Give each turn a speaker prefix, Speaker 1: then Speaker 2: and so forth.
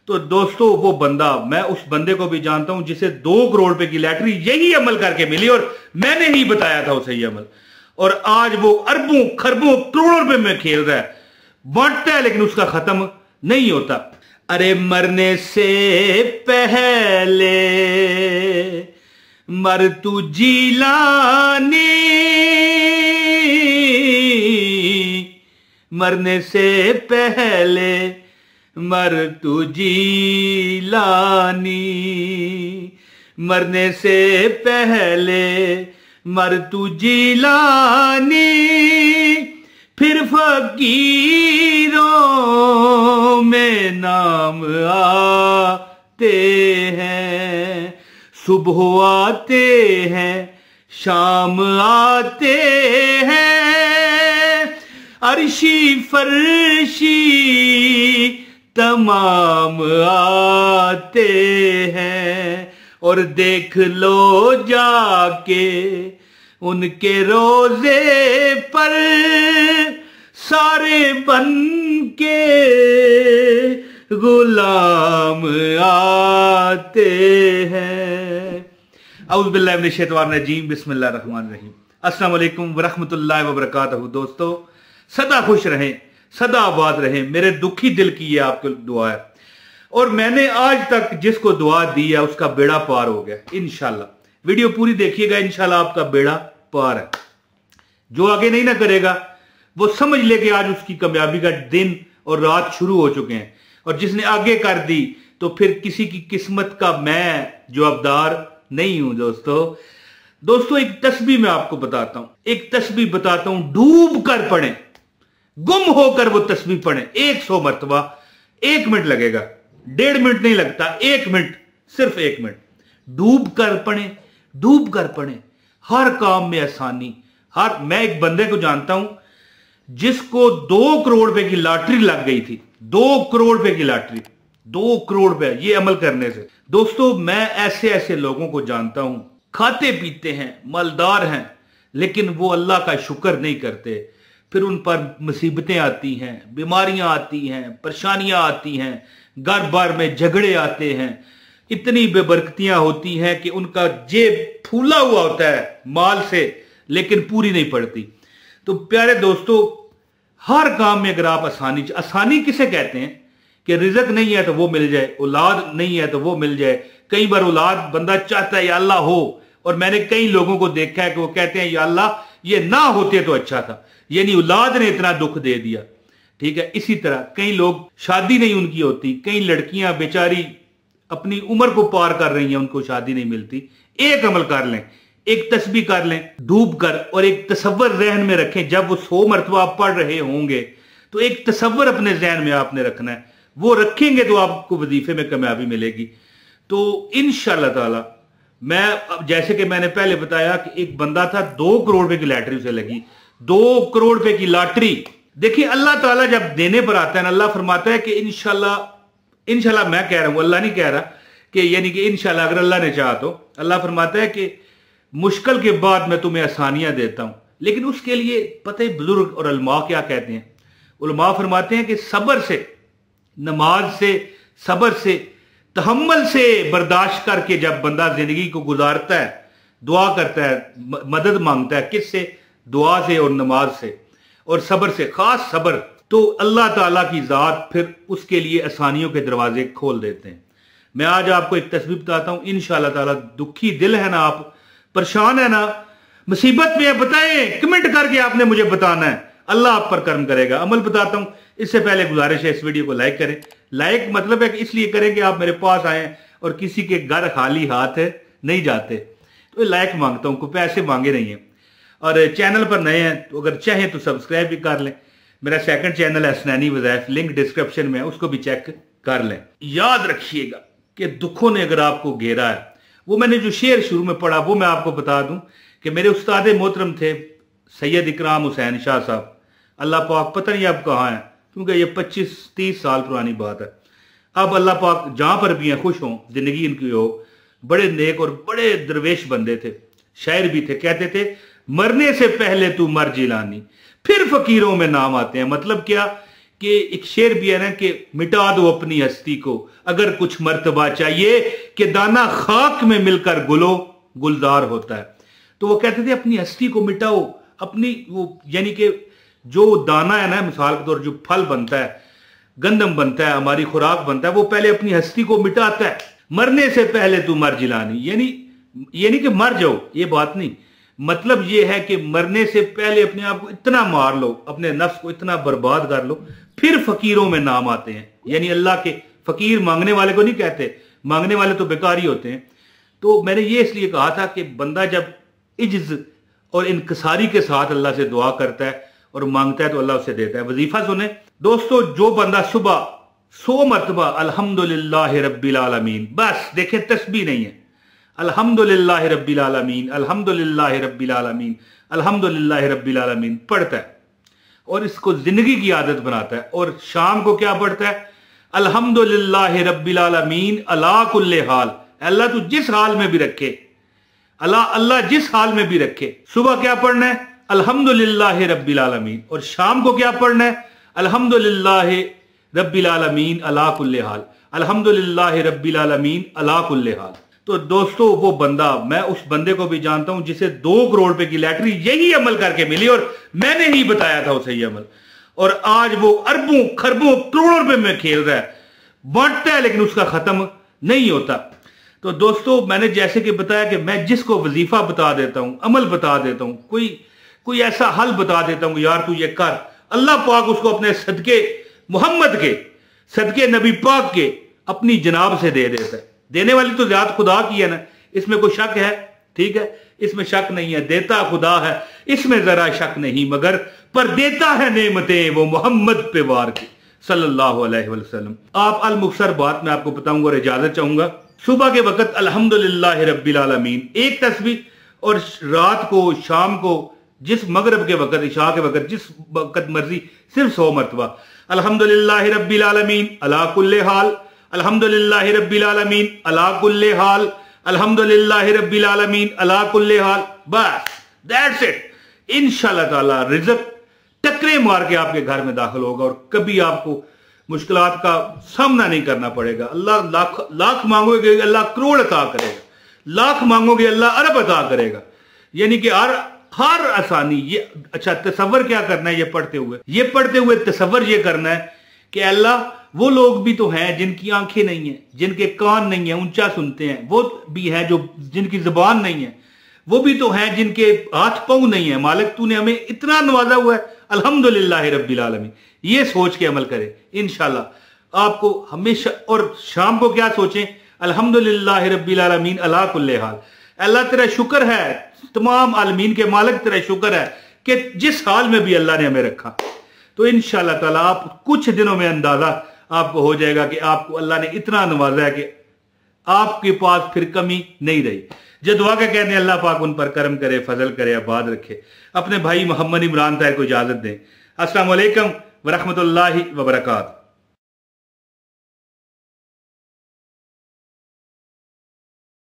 Speaker 1: तो दोस्तों वो बंदा, मैं उस बंदे को भी जानता हूं जिसे 2 करोड़ रुपए की लैटरी यही अमल करके मिली और मैंने ही बताया था उसे ये अमल, और आज वो अरबों खरबों करोड़ों रुपए में खेल रहा है, बांटता है लेकिन उसका खत्म नहीं होता। अरे मरने से पहले मर तू जीलानी, मरने से पहले मर तू जीलानी, मरने से पहले मर तू जीलानी, फिर फकीरों में नाम आते हैं, सुबह आते हैं शाम आते हैं, अर्शी फर्शी तमाम आते हैं, और देख लो जाके उनके रोजे पर सारे बन के गुलाम आते हैं। औज़ु बिल्लाहि मिनश शैतानिर रजीम, बिस्मिल्लाहिर रहमानिर रहीम। अस्सलाम वालेकुम व रहमतुल्लाहि व बरकातहू। दोस्तों सदा खुश रहें, सदा आबाद रहें, मेरे दुखी दिल की ये आपको दुआ है, और मैंने आज तक जिसको दुआ दी है उसका बेड़ा पार हो गया इंशाल्लाह। वीडियो पूरी देखिएगा, इंशाल्लाह आपका बेड़ा पार है। जो आगे नहीं ना करेगा वो समझ ले कि आज उसकी कामयाबी का दिन और रात शुरू हो चुके हैं, और जिसने आगे कर दी तो फिर किसी की किस्मत का मैं जवाबदार नहीं हूं। दोस्तों एक तस्बीह मैं आपको बताता हूं, एक तस्बीह बताता हूं, डूब कर पढ़ें, गुम होकर वो तस्बीह पढ़ें 100 मरतबा। 1 मिनट लगेगा, 1.5 मिनट नहीं लगता, 1 मिनट, सिर्फ 1 मिनट। डूब कर पढ़ें, डूब कर पढ़ें, हर काम में आसानी। मैं एक बंदे को जानता हूं जिसको 2 करोड़ रुपए की लॉटरी लग गई थी, 2 करोड़ रुपए की लॉटरी, 2 करोड़ रुपए ये अमल करने से। दोस्तों मैं ऐसे ऐसे लोगों को जानता हूं, खाते पीते हैं, मालदार हैं, लेकिन वो अल्लाह का शुक्र नहीं करते। फिर उन पर मुसीबतें आती हैं, बीमारियां आती हैं, परेशानियां आती हैं, घर बार में झगड़े आते हैं, इतनी बेबरकतियां होती हैं कि उनका जेब फूला हुआ होता है माल से, लेकिन पूरी नहीं पड़ती। तो प्यारे दोस्तों हर काम में अगर आप आसानी किसे कहते हैं कि रिज़्क नहीं है तो वो मिल जाए, औलाद नहीं है तो वो मिल जाए। कई बार औलाद बंदा चाहता है या अल्लाह हो, और मैंने कई लोगों को देखा है कि वो कहते हैं या अल्लाह ये ना होते तो अच्छा था, यानी औलाद ने इतना दुख दे दिया। ठीक है, इसी तरह कई लोग शादी नहीं उनकी होती, कई लड़कियां बेचारी अपनी उम्र को पार कर रही हैं, उनको शादी नहीं मिलती। एक अमल कर लें, एक तस्बीह कर लें डूब कर, और एक तसव्वुर ज़हन में रखें, जब वो 100 मरतबा आप पढ़ रहे होंगे तो एक तसव्वुर अपने ज़हन में आपने रखना है, वो रखेंगे तो आपको वजीफे में कामयाबी मिलेगी। तो इंशाअल्लाह ताला मैं, जैसे कि मैंने पहले बताया कि एक बंदा था 2 करोड़ रुपए की लॉटरी उसे लगी, 2 करोड़ रुपए की लॉटरी। देखिए अल्लाह ताला जब देने पर आता है ना, अल्लाह फरमाता है कि इंशाल्लाह मैं कह रहा हूं, अल्लाह नहीं कह रहा, कि यानी कि इंशाल्लाह अगर अल्लाह ने चाहा तो। अल्लाह फरमाता है कि मुश्किल के बाद मैं तुम्हें आसानियां देता हूं, लेकिन उसके लिए पता है बुजुर्ग और उलमा क्या कहते हैं? उलमा फरमाते हैं कि सब्र से, नमाज से, सब्र से, तहम्मुल से बर्दाश्त करके जब बंदा जिंदगी को गुजारता है, दुआ करता है, मदद मांगता है, किससे? दुआ से और नमाज से और सब्र से, खास सब्र, तो अल्लाह ताला की जात फिर उसके लिए आसानियों के दरवाजे खोल देते हैं। मैं आज आपको एक तस्बीह बताता हूं, इंशाअल्लाह ताला। दुखी दिल है ना आप, परेशान है ना, मुसीबत में है, बताएं, कमेंट करके आपने मुझे बताना है, अल्लाह आप पर कर्म करेगा। अमल बताता हूं, इससे पहले गुजारिश है इस वीडियो को लाइक करें। लाइक मतलब है कि इसलिए करें कि आप मेरे पास आए और किसी के घर खाली हाथ नहीं जाते, तो लाइक मांगता हूं, कोई पैसे मांगे नहीं है। और चैनल पर नए हैं तो अगर चाहें तो सब्सक्राइब भी कर लें। मेरा सेकंड चैनल है हसनैनी वज़ाइफ, लिंक डिस्क्रिप्शन में है, उसको भी चेक कर लें। याद रखिएगा कि दुखों ने अगर आपको घेरा है, वो मैंने जो शेर शुरू में पढ़ा वो मैं आपको बता दूं कि मेरे उस्ताद मोहतरम थे सैयद इकराम हुसैन शाह साहब, अल्लाह पाक पता नहीं अब कहाँ हैं, क्योंकि ये 25-30 साल पुरानी बात है। अब अल्लाह पाक जहां पर भी हैं खुश हों, जिंदगी इनकी हो। बड़े नेक और बड़े दरवेश बंदे थे, शायर भी थे, कहते थे मरने से पहले तू मर जिलानी, फिर फकीरों में नाम आते हैं। मतलब क्या कि एक शेर भी है ना कि मिटा दो अपनी हस्ती को अगर कुछ मर्तबा चाहिए, कि दाना खाक में मिलकर गुलजार होता है। तो वो कहते थे अपनी हस्ती को मिटाओ, अपनी वो यानी कि जो दाना है ना, मिसाल के तौर जो फल बनता है, गंदम बनता है, हमारी खुराक बनता है, वो पहले अपनी हस्ती को मिटाता है। मरने से पहले तू मर जिलानी, यानी कि मर जाओ, ये बात नहीं। मतलब ये है कि मरने से पहले अपने आप को इतना मार लो, अपने नफ्स को इतना बर्बाद कर लो, फिर फकीरों में नाम आते हैं। यानी अल्लाह के फकीर मांगने वाले को नहीं कहते, मांगने वाले तो बेकार ही होते हैं। तो मैंने ये इसलिए कहा था कि बंदा जब इज्ज और इनकसारी के साथ अल्लाह से दुआ करता है और मांगता है तो अल्लाह उसे देता है। वजीफा सुने दोस्तों, जो बंदा सुबह 100 मरतबा अल्हम्दुलिल्लाह रब्बिल आलमीन, बस देखें तस्बीह नहीं है, अल्हम्दुलिल्लाह रब्बिल आलमीन, अल्हम्दुलिल्लाह रब्बिल आलमीन, अल्हम्दुलिल्लाह रब्बिल आलमीन पढ़ता है और इसको जिंदगी की आदत बनाता है, और शाम को क्या पढ़ता है, अल्हम्दुलिल्लाह रब्बिल आलमीन अला कुल्ले हाल, अल्लाह तू जिस हाल में भी रखे, अल्लाह जिस हाल में भी रखे। सुबह क्या पढ़ना है, अल्हम्दुलिल्लाह रब्बिल आलमीन, और शाम को क्या पढ़ना है, अल्हम्दुलिल्लाह रब्बिल आलमीन अला कुल्ले हाल, अल्हम्दुलिल्लाह रब्बिल आलमीन अला कुल्ले हाल। तो दोस्तों वो बंदा, मैं उस बंदे को भी जानता हूं जिसे 2 करोड़ रुपए की लैटरी यही अमल करके मिली, और मैंने ही बताया था उसे ये अमल, और आज वो अरबों खरबों करोड़ों रुपए में खेल रहा है, बांटता है लेकिन उसका खत्म नहीं होता। तो दोस्तों मैंने जैसे कि बताया कि मैं जिसको वजीफा बता देता हूं, अमल बता देता हूं, कोई ऐसा हल बता देता हूं, यार तू ये कर, अल्लाह पाक उसको अपने सदके मोहम्मद के, सदके नबी पाक के अपनी जनाब से दे देता है। देने वाली तो ज़ात खुदा की है ना, इसमें कोई शक है, ठीक है, इसमें शक नहीं है, देता खुदा है, इसमें जरा शक नहीं, मगर पर देता है नेमतें वो मोहम्मद पे वार की सल्लल्लाहु अलैहि वसल्लम। आप अल मुख्तसर बात में आपको बताऊंगा और इजाजत चाहूंगा। सुबह के वक्त अल्हम्दुलिल्लाह रब्बिल आलमीन एक तस्बीह, और रात को शाम को जिस मगरब के वक्त, इशा के वक्त, जिस वक्त मर्जी सिर्फ 100 मरतबा अल्हम्दुलिल्लाह रब्बिल आलमीन अला कुल्ले हाल, अल्हम्दुलिल्लाह रब्बिल आलमीन अला कुल्ले हाल, अल्हम्दुलिल्लाह रब्बिल आलमीन अला कुल्ले हाल, बस दैट्स इट। इंशाल्लाह ताला रिज़्क टकरे मार के आपके घर में दाखिल होगा और कभी आपको मुश्किलात का सामना नहीं करना पड़ेगा। अल्लाह लाख मांगोगे अल्लाह करोड़ अता करेगा, लाख मांगोगे अल्लाह अरब अता करेगा। यानी कि हर आसानी ये। अच्छा, तसव्वुर क्या करना है, ये पढ़ते हुए तसव्वुर ये करना है कि अल्लाह वो लोग भी तो हैं जिनकी आंखें नहीं है, जिनके कान नहीं है, ऊंचा सुनते हैं, वो भी हैं जो जिनकी जुबान नहीं है, वो भी तो हैं जिनके हाथ पांव नहीं है। मालिक तूने हमें इतना नवाजा हुआ है, अल्हम्दुलिल्लाह रब्बिल आलमीन। ये सोच के अमल करें इंशाल्लाह आपको हमेशा। और शाम को क्या सोचें, अल्हम्दुलिल्लाह रब्बिल आलमीन अला कुल्ले हाल। अल्लाह तेरा शुक्र है, तमाम आलमीन के मालिक तेरा शुक्र है कि जिस हाल में भी अल्लाह ने हमें रखा। तो इंशाल्लाह ताला आप कुछ दिनों में अंदाजा आपको हो जाएगा कि आपको अल्लाह ने इतना नवाजा है कि आपके पास फिर कमी नहीं रही। जो दुआ का कहते हैं अल्लाह पाक उन पर करम करे, फजल करे, आबाद रखे। अपने भाई मोहम्मद इमरान ताहिर को इजाजत दें। अस्सलाम वालेकुम व रहमतुल्लाहि व बरकातहू।